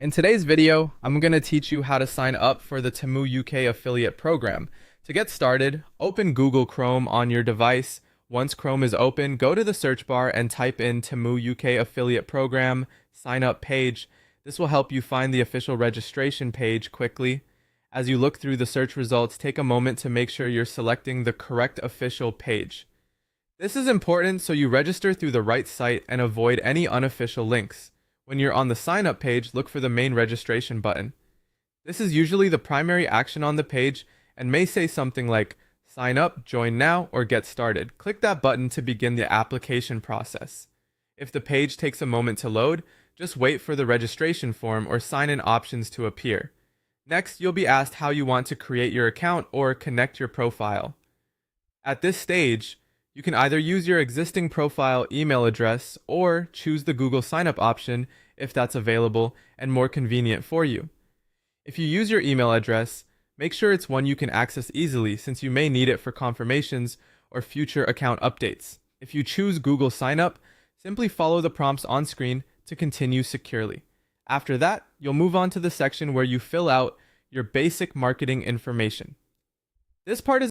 In today's video, I'm going to teach you how to sign up for the Temu UK affiliate program. To get started, open Google Chrome on your device. Once Chrome is open, go to the search bar and type in Temu UK affiliate program sign up page. This will help you find the official registration page quickly. As you look through the search results, take a moment to make sure you're selecting the correct official page. This is important so you register through the right site and avoid any unofficial links. When you're on the sign up page, look for the main registration button. This is usually the primary action on the page and may say something like sign up, join now, or get started. Click that button to begin the application process. If the page takes a moment to load, just wait for the registration form or sign in options to appear. Next, you'll be asked how you want to create your account or connect your profile. At this stage, you can either use your existing profile email address or choose the Google signup option if that's available and more convenient for you. If you use your email address, make sure it's one you can access easily since you may need it for confirmations or future account updates. If you choose Google signup, simply follow the prompts on screen to continue securely. After that, you'll move on to the section where you fill out your basic marketing information. This part is